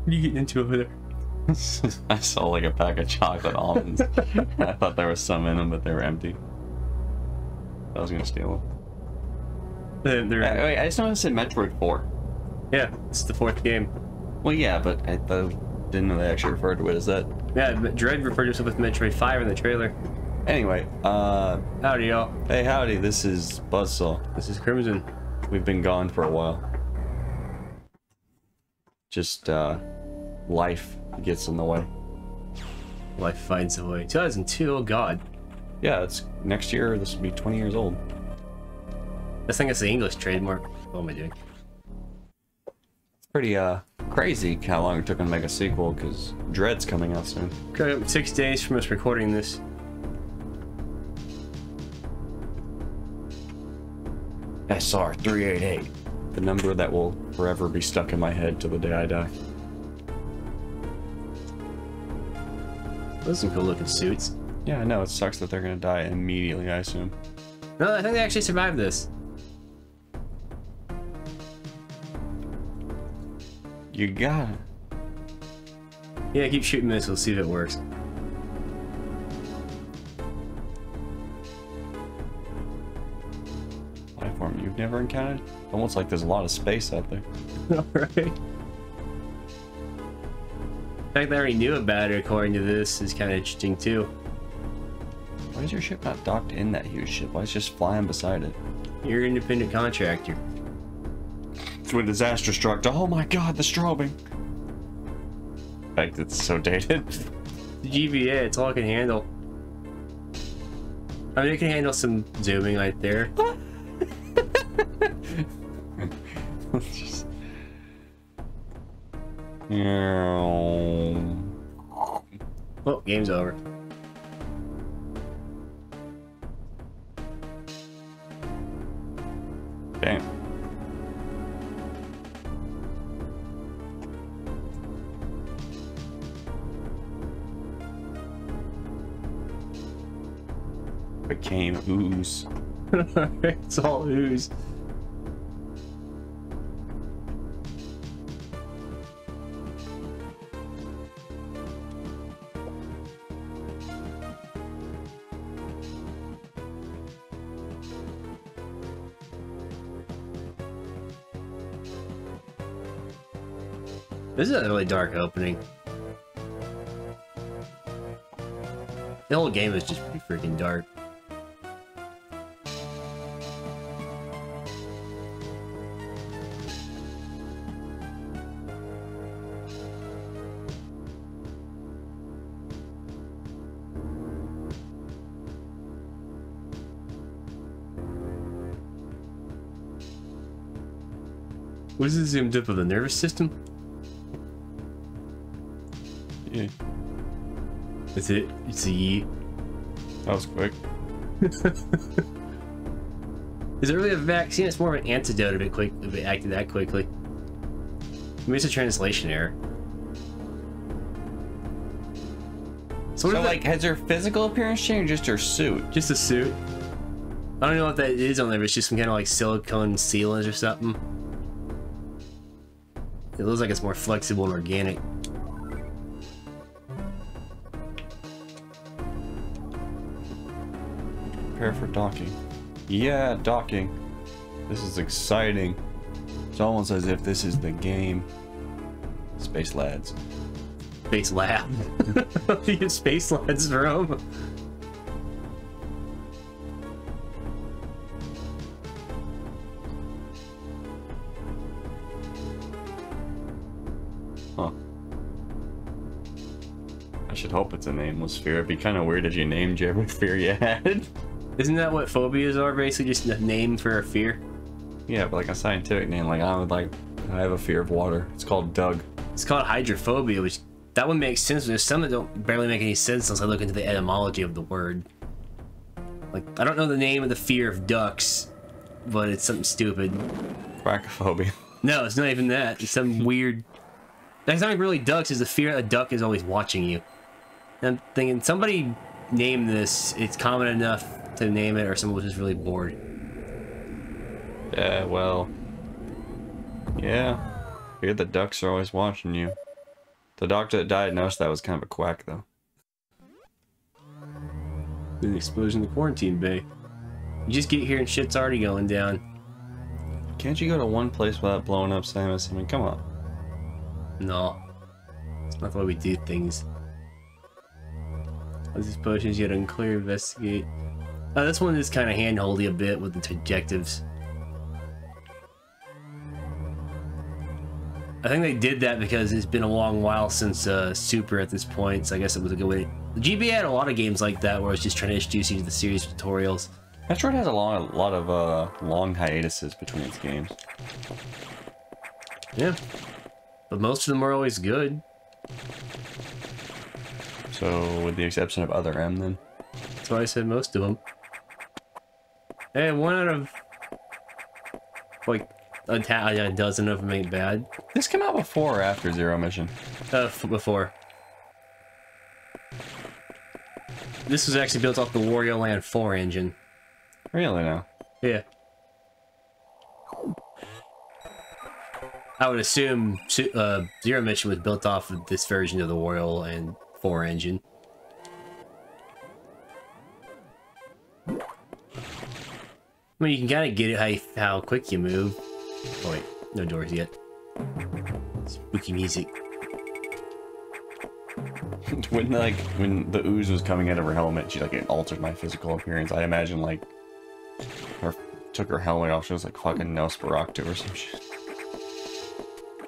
What are you getting into over there? I saw like a pack of chocolate almonds. I thought there was some in them, but they were empty. I was gonna steal them. Wait, I just noticed it said Metroid 4. Yeah, it's the 4th game. Well, yeah, but I didn't know they actually referred to it as that. Yeah, Dread referred to himself with Metroid 5 in the trailer. Anyway, howdy, y'all. Hey, howdy, this is Buzzsaw. This is Crimson. We've been gone for a while. Just, life gets in the way. Life finds a way. 2002, oh god. Yeah, it's next year, this will be 20 years old. I think it's the English trademark. What am I doing? It's pretty, crazy how long it took them to make a sequel, because Dread's coming out soon. Okay, 6 days from us recording this. SR388. The number that will forever be stuck in my head till the day I die. Those are some cool looking suits. Yeah, I know, it sucks that they're gonna die immediately, I assume. No, I think they actually survived this. You got it. Yeah, keep shooting missiles, see if it works. Life form you've never encountered? Almost like there's a lot of space out there. Alright. The fact that I already knew about it according to this is kind of interesting too. Why is your ship not docked in that huge ship? Why is it just flying beside it? You're an independent contractor. It's when disaster struck. Oh my god, the strobing! In fact, it's so dated. The GBA, it's all it can handle. I mean, it can handle some zooming right there. Just... Oh, game's over. Damn. Became ooze. It's all ooze. This is a really dark opening. The whole game is just pretty freaking dark. What is it zoomed up of the nervous system? Yeah. That's it. It's a Yi. That was quick. Is it really a vaccine? It's more of an antidote if it acted that quickly. Maybe it's a translation error. So like, has her physical appearance changed or just her suit? Just a suit. I don't know what that is on there, but it's just some kind of like silicone sealant or something. It looks like it's more flexible and organic. Prepare for docking. Yeah, docking. This is exciting. It's almost as if this is the game. Space lads. Space lab. You get space lads from. Huh. I should hope it's a nameless sphere. It'd be kind of weird if you named every fear you had. Isn't that what phobias are, basically? Just a name for a fear? Yeah, but like a scientific name. Like, I have a fear of water. It's called Doug. It's called hydrophobia, which that one makes sense, but there's some that don't barely make any sense unless I look into the etymology of the word. Like, I don't know the name of the fear of ducks, but it's something stupid. Quackophobia. No, it's not even that. It's some weird... That's not even really ducks, it's the fear that a duck is always watching you. And I'm thinking, somebody named this, it's common enough to name it, or someone was just really bored. Yeah, well... Yeah. Fear the ducks are always watching you. The doctor that diagnosed that was kind of a quack, though. An explosion in the quarantine bay. You just get here and shit's already going down. Can't you go to one place without blowing up, Samus? I mean, come on. No. It's not the way we do things. These potions yet unclear, investigate. This one is kind of hand-holdy a bit with the objectives. I think they did that because it's been a long while since Super at this point, so I guess it was a good way. The GBA had a lot of games like that where it's just trying to introduce you to the series tutorials. Metroid has a lot of long hiatuses between its games. Yeah, but most of them are always good. So, with the exception of Other M, then? That's why I said most of them. Hey, 1 out of like a dozen of them ain't bad. This came out before or after Zero Mission? Before. This was actually built off the Wario Land 4 engine. Really now? Yeah. I would assume Zero Mission was built off of this version of the Wario Land 4 engine. I mean, you can kind of get it how quick you move. Oh wait, no doors yet. Spooky music. when the ooze was coming out of her helmet, she like it altered my physical appearance. I imagine like took her helmet off. She was like fucking Nosferatu or some shit.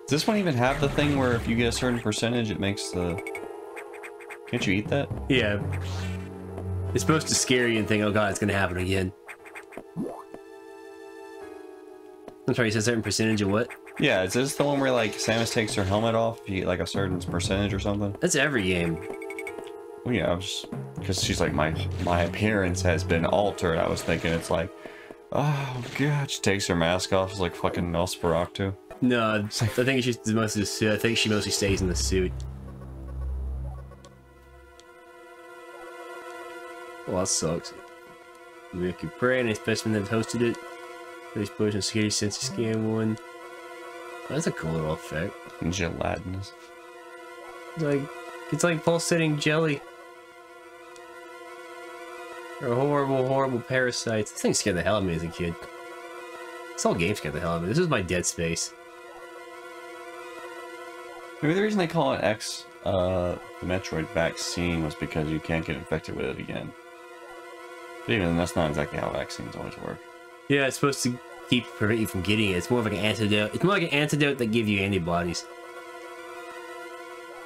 Does this one even have the thing where if you get a certain percentage, it makes the? Can't you eat that? Yeah. It's supposed to scare you and think, oh god, it's gonna happen again. I'm sorry, you said a certain percentage of what? Yeah, is this the one where like Samus takes her helmet off if you get like a certain percentage or something? That's every game. Well, yeah, because she's like my appearance has been altered. I was thinking it's like, oh god, she takes her mask off. It's like fucking Nosferatu. No, I think she's mostly the suit. I think she mostly stays in the suit. Well, that sucks. Make you pray, and a specimen that hosted it. Place potion security sensor scan one. That's a cool little effect. Gelatinous. It's like pulsating jelly. Or horrible, horrible parasites. This thing scared the hell out of me as a kid. This whole game scared the hell out of me. This is my Dead Space. Maybe the reason they call it the Metroid vaccine was because you can't get infected with it again. But even then, that's not exactly how vaccines always work. Yeah, it's supposed to prevent you from getting it. It's more of like an antidote. It's more like an antidote that gives you antibodies.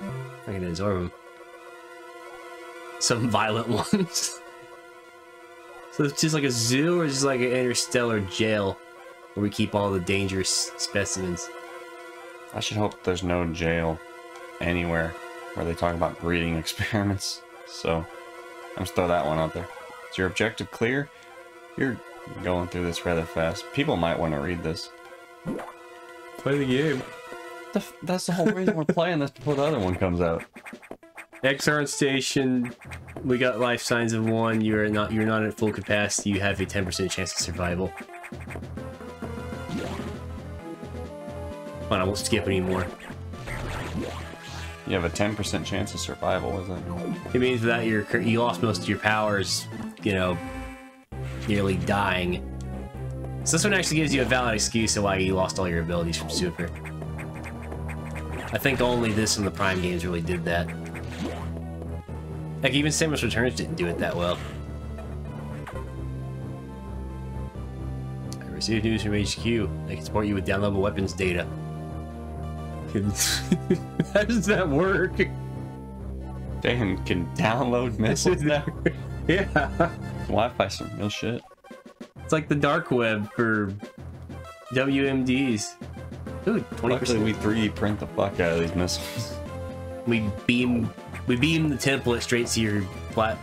I can absorb them. Some violent ones. So it's just like a zoo, or just like an interstellar jail where we keep all the dangerous specimens. I should hope there's no jail anywhere where they talk about breeding experiments. So I'm just throw that one out there. Is your objective clear? You're going through this rather fast. People might want to read this. Play the game. That's the whole reason we're playing this before the other one comes out. XR station. We got life signs of 1. You're not at full capacity. You have a 10% chance of survival. Fine, I won't skip anymore. You have a 10% chance of survival, is it? It means that you lost most of your powers, you know, nearly dying. So this one actually gives you a valid excuse of why you lost all your abilities from Super. I think only this and the Prime games really did that. Like, even Samus Returns didn't do it that well. I received news from HQ. They can support you with downloadable weapons data. How does that work? They can download missiles now? Yeah. Wi-Fi some real shit. It's like the dark web for WMDs. Ooh, 20%. Luckily, we 3D print the fuck out of these missiles. We beam the template straight to your flat.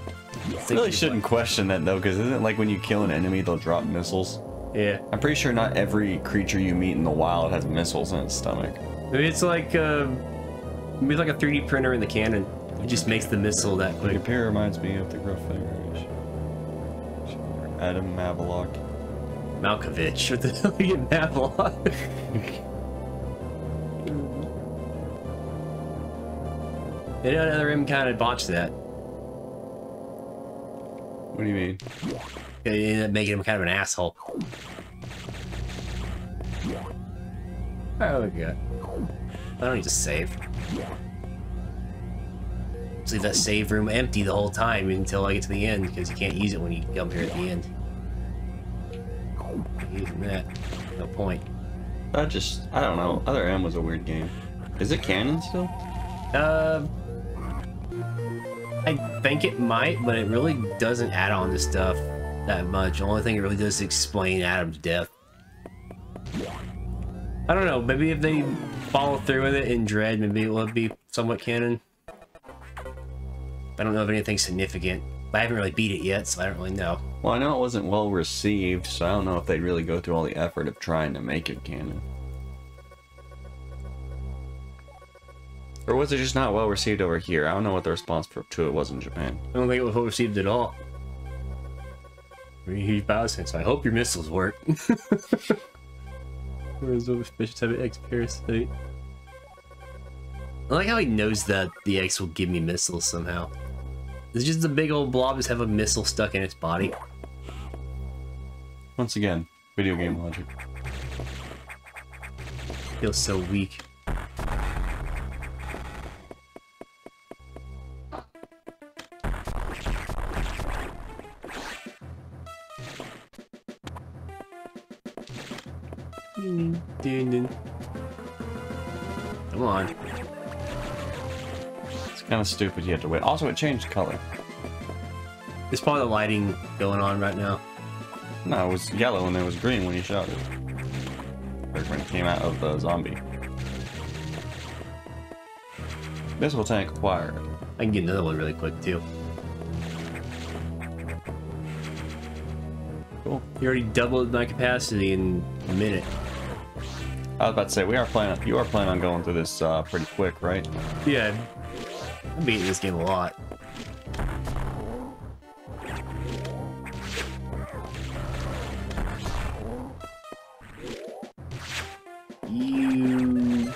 Really shouldn't question that though, because isn't it like when you kill an enemy, they'll drop missiles? Yeah. I'm pretty sure not every creature you meet in the wild has missiles in its stomach. Maybe it's like a 3D printer in the cannon. It just makes the missile that The quick. computer reminds me of the Gruff Fingers. Adam Mavelock. Malkovich. What the hell are you get Mavelock? They know another M kind of botched that. What do you mean? They ended up making him kind of an asshole. Oh, God. I don't need to save. Just leave that save room empty the whole time until I get to the end, because you can't use it when you come here at the end. Using that, no point. I don't know. Other M was a weird game. Is it canon still? I think it might, but it really doesn't add on to stuff that much. The only thing it really does is explain Adam's death. I don't know, maybe if they follow through with it in Dread, maybe it will be somewhat canon. I don't know of anything significant. I haven't really beat it yet, so I don't really know. Well, I know it wasn't well received, so I don't know if they'd really go through all the effort of trying to make it canon. Or was it just not well received over here? I don't know what the response to it was in Japan. I don't think it was well received at all. Very huge Bowser, so I hope your missiles work. Where's the suspicious heavy X parasite? I like how he knows that the X will give me missiles somehow. It's just a big old blob just have a missile stuck in its body. Once again, video game logic. Feels so weak. Come on. It's kind of stupid you have to wait. Also, it changed color. There's probably the lighting going on right now. No, it was yellow and it was green when you shot it. Or when it came out of the zombie. Missile tank acquired. I can get another one really quick too. Cool. You already doubled my capacity in a minute. I was about to say, you are planning on going through this pretty quick, right? Yeah. I'm beating this game a lot. You...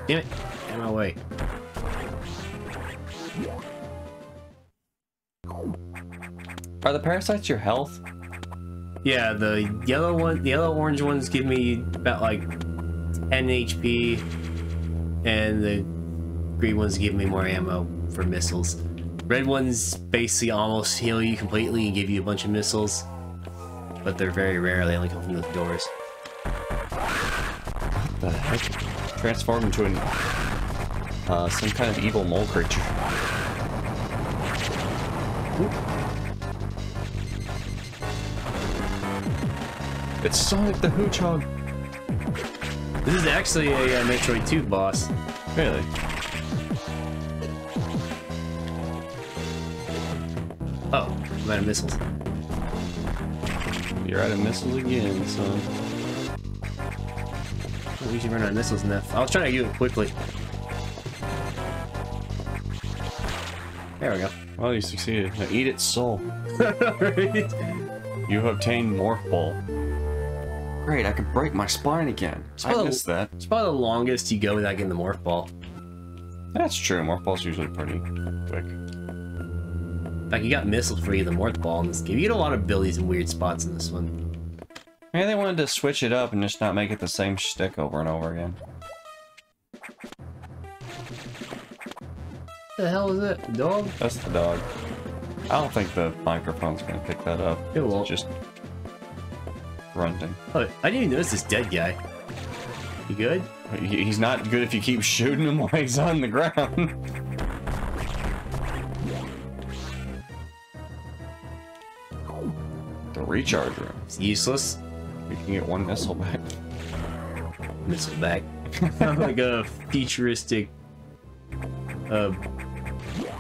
Damn it. Get out of my way. Are the parasites your health? Yeah, the yellow-orange ones give me about like 10 HP, and the green ones give me more ammo for missiles. Red ones basically almost heal you completely and give you a bunch of missiles, but they're very rare. They only come from the doors. What the heck? Transformed into an some kind of evil mole creature. Oop. It's Sonic the Hedgehog. This is actually a Metroid 2 boss. Really? Oh, I'm out of missiles. You're out of missiles again, son. We should run out of missiles enough. I was trying to do it quickly. There we go. Well, you succeeded. Now eat its soul. Right? You have obtained Morph Ball. Great, I could break my spine again. I missed that. It's probably the longest you go without getting the Morph Ball. That's true. Morph Ball's usually pretty quick. Like, you got missiles for you, the Morph Ball in this game. You get a lot of abilities in weird spots in this one. Maybe they wanted to switch it up and just not make it the same shtick over and over again. What the hell is it? A dog? That's the dog. I don't think the microphone's gonna pick that up. It won't. It's just grunting. Oh, I didn't even notice this dead guy. You good? He's not good if you keep shooting him while he's on the ground. The recharge room. It's useless. You can get one missile back. Missile back. Like a futuristic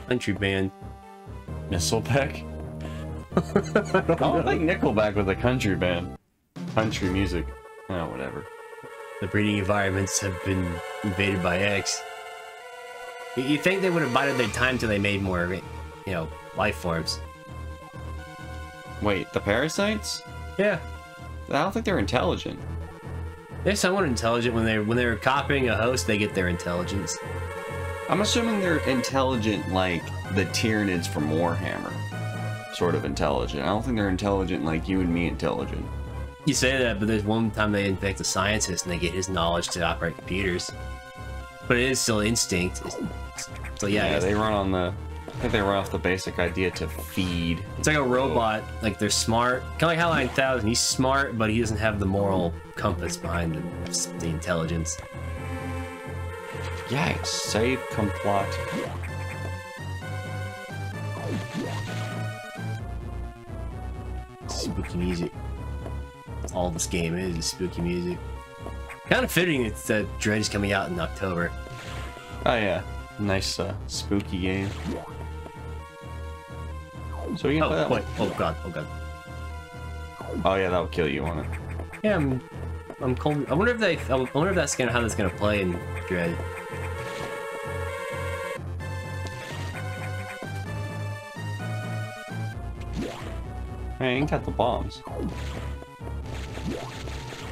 country band. Missile back? I don't think Nickelback was a country band. Country music. Oh, whatever. The breeding environments have been invaded by X. You think they would have bided their time till they made more, you know, life forms. Wait, the parasites? Yeah. I don't think they're intelligent. They're somewhat intelligent when they're copying a host, they get their intelligence. I'm assuming they're intelligent like the Tyranids from Warhammer. Sort of intelligent. I don't think they're intelligent like you and me intelligent. You say that, but there's one time they infect a scientist and they get his knowledge to operate computers. But it is still instinct. So yeah, they run on the... I think they run off the basic idea to feed. It's like a robot, like they're smart. Kind of like HAL 9000, he's smart, but he doesn't have the moral compass behind the intelligence. Yikes, save complot. Spooky music. That's all this game is spooky music. Kind of fitting it's that Dread is coming out in October. Oh yeah, nice spooky game. So you can play that wait, oh god, oh god. Oh yeah, that'll kill you, won't it? Yeah, I'm cold. I wonder if how that's gonna play in Dread. I ain't got the bombs. I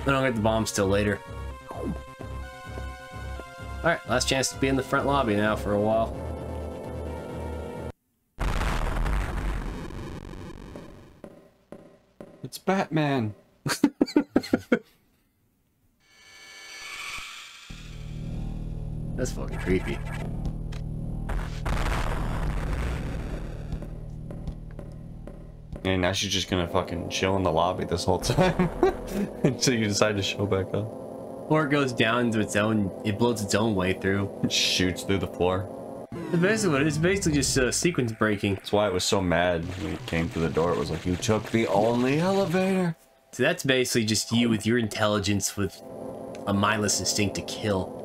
don't get the bombs till later. Alright, last chance to be in the front lobby now for a while. It's Batman! That's fucking creepy. And now she's just gonna fucking chill in the lobby this whole time until you decide to show back up. Or it goes down into its own, it blows its own way through. It shoots through the floor. It's basically just sequence breaking. That's why it was so mad when it came through the door. It was like, you took the only elevator. So that's basically just you with your intelligence with a mindless instinct to kill.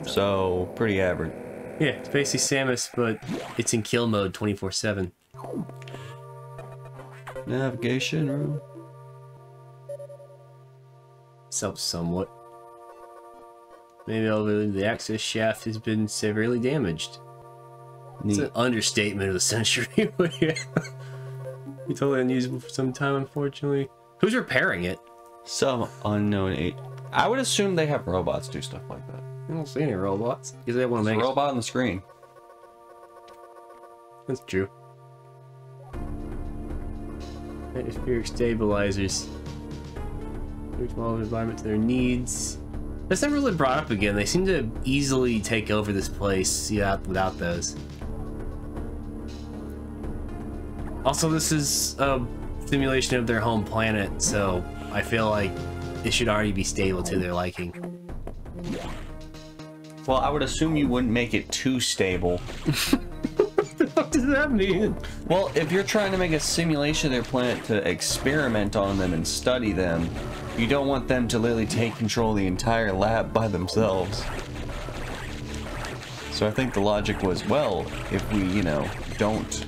So, pretty average. Yeah, it's basically Samus, but it's in kill mode 24/7. Navigation room. Somewhat. Maybe the access shaft has been severely damaged. It's an understatement of the century, but yeah. It's totally unusable for some time, unfortunately. Who's repairing it? Some unknown I would assume they have robots do stuff like that. I don't see any robots. Because they want to make a robot on the screen. That's true. Atmospheric stabilizers. Which model the environment to their needs. That's never really brought up again. They seem to easily take over this place without those. Also, this is a simulation of their home planet, so I feel like it should already be stable to their liking. Well, I would assume you wouldn't make it too stable. What the fuck does that mean? Well, if you're trying to make a simulation of their planet to experiment on them and study them, you don't want them to literally take control of the entire lab by themselves. So I think the logic was, well, if we, you know, don't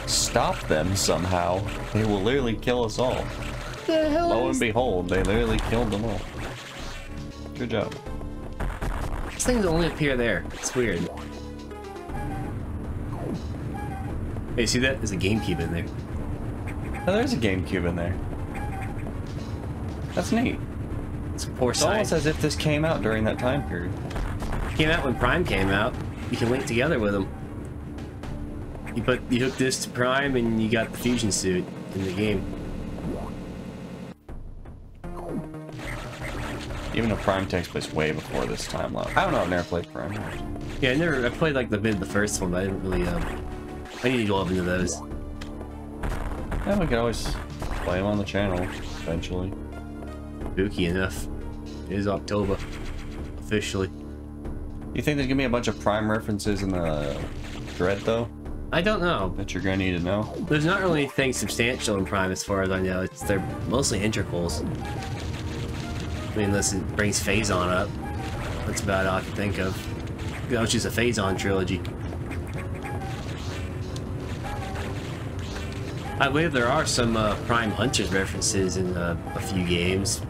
stop them somehow, they will literally kill us all. The hell Lo and behold, they literally killed them all. Good job. These things only appear there. It's weird. Hey, see that? There's a GameCube in there. Oh, there's a GameCube in there. That's neat. It's poor It's science. almost as if this came out during that time period. It came out when Prime came out. You can link together with them. You hook this to Prime and you got the fusion suit in the game. Even though Prime takes place way before this timeline. I don't know, I've never played Prime. Yeah, I played like the first one, but I didn't really I need to go up into those. Yeah, we could always play them on the channel eventually. Spooky enough. It is October. Officially. You think there's gonna be a bunch of Prime references in the Dread though? I don't know. That you're gonna need to know? There's not really anything substantial in Prime as far as I know. They're mostly integrals. I mean, unless it brings Phazon up. That's about all I can think of. That was just a Phazon trilogy. I believe there are some Prime Hunters references in a few games.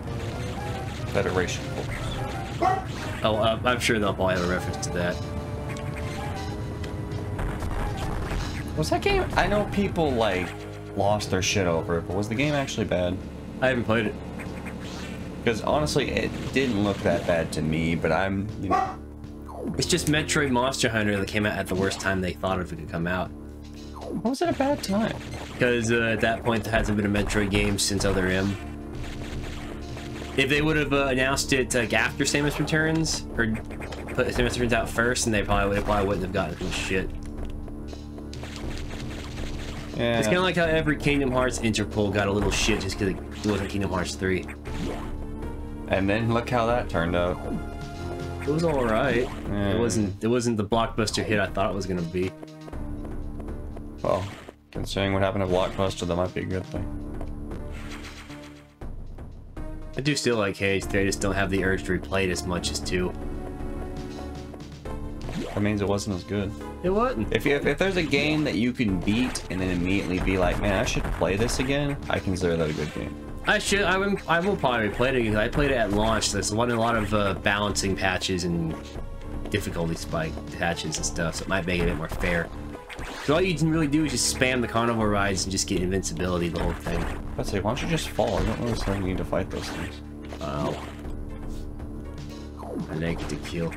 Federation Force. Oh, I'm sure they'll probably have a reference to that. Was that game? I know people like lost their shit over it, but was the game actually bad? I haven't played it. Because honestly, it didn't look that bad to me, but I'm, you know. It's just Metroid Monster Hunter that came out at the worst time they thought it could come out. How was it a bad time? Because at that point, there hasn't been a Metroid game since Other M. If they would have announced it like after Samus Returns, or put Samus Returns out first, and they probably wouldn't have gotten this shit. Yeah. It's kind of like how every Kingdom Hearts Interpol got a little shit just because it wasn't Kingdom Hearts 3. And then look how that turned out. It was all right. Yeah. It wasn't the blockbuster hit I thought it was gonna be. Well, considering what happened to Blockbuster, that might be a good thing. I do still like Hades 3, I just don't have the urge to replay it as much as 2. That means it wasn't as good. It wasn't. If there's a game that you can beat and then immediately be like, man, I should play this again, I consider that a good game. I will probably play it again. I played it at launch. There's a lot of balancing patches and difficulty spike patches and stuff, so it might make it a bit more fair. So all you can really do is just spam the carnival rides and just get invincibility the whole thing. I'd say, why don't you just fall? I don't really think you need to fight those things. I like it to kill.